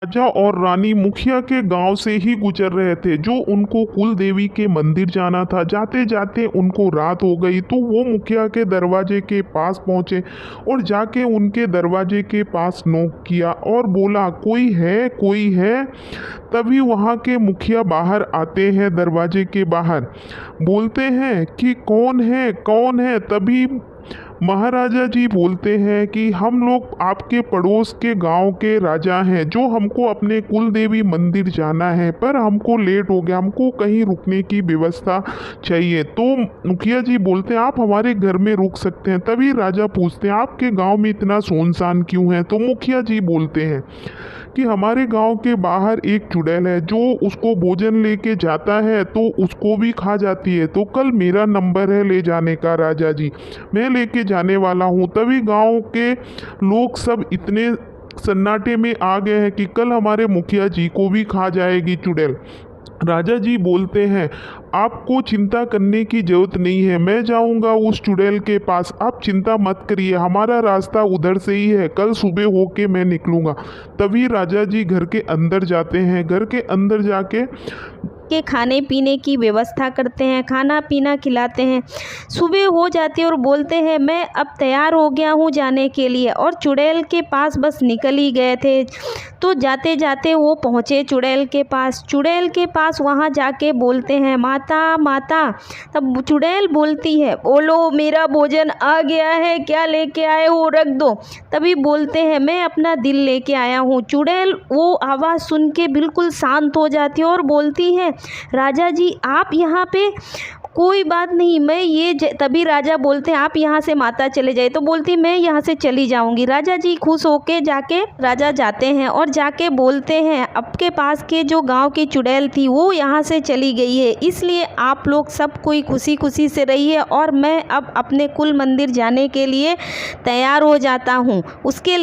राजा और रानी मुखिया के गांव से ही गुजर रहे थे, जो उनको कुल देवी के मंदिर जाना था। जाते जाते उनको रात हो गई तो वो मुखिया के दरवाजे के पास पहुंचे और जाके उनके दरवाजे के पास नॉक किया और बोला, कोई है, कोई है। तभी वहाँ के मुखिया बाहर आते हैं, दरवाजे के बाहर बोलते हैं कि कौन है, कौन है। तभी महाराजा जी बोलते हैं कि हम लोग आपके पड़ोस के गांव के राजा हैं, जो हमको अपने कुल देवी मंदिर जाना है, पर हमको लेट हो गया, हमको कहीं रुकने की व्यवस्था चाहिए। तो मुखिया जी बोलते हैं आप हमारे घर में रुक सकते हैं। तभी राजा पूछते हैं आपके गांव में इतना सुनसान क्यों है। तो मुखिया जी बोलते हैं कि हमारे गांव के बाहर एक चुड़ैल है, जो उसको भोजन लेके जाता है तो उसको भी खा जाती है। तो कल मेरा नंबर है ले जाने का राजा जी, मैं लेके जाने वाला हूँ। तभी गांव के लोग सब इतने सन्नाटे में आ गए हैं कि कल हमारे मुखिया जी को भी खा जाएगी चुड़ैल। राजा जी बोलते हैं आपको चिंता करने की जरूरत नहीं है, मैं जाऊंगा उस चुड़ैल के पास, आप चिंता मत करिए, हमारा रास्ता उधर से ही है, कल सुबह होके मैं निकलूंगा। तभी राजा जी घर के अंदर जाते हैं। घर के अंदर जाके खाने पीने की व्यवस्था करते हैं, खाना पीना खिलाते हैं। सुबह हो जाती है और बोलते हैं मैं अब तैयार हो गया हूँ जाने के लिए, और चुड़ैल के पास बस निकल ही गए थे। तो जाते जाते वो पहुँचे चुड़ैल के पास। चुड़ैल के पास वहाँ जाके बोलते हैं माता माता। तब चुड़ैल बोलती है बोलो मेरा भोजन आ गया है, क्या लेके आए हो, रख दो। तभी बोलते हैं मैं अपना दिल लेके आया हूँ। चुड़ैल वो आवाज़ सुन के बिल्कुल शांत हो जाती है और बोलती है राजा जी आप यहाँ पे, कोई बात नहीं, मैं ये तभी राजा बोलते हैं आप यहाँ से माता चले जाए। तो बोलती मैं यहाँ से चली जाऊँगी। राजा जी खुश होके जाके राजा जाते हैं और जाके बोलते हैं आपके पास के जो गांव की चुड़ैल थी वो यहाँ से चली गई है, इसलिए आप लोग सब कोई खुशी खुशी से रहिए और मैं अब अपने कुल मंदिर जाने के लिए तैयार हो जाता हूँ। उसके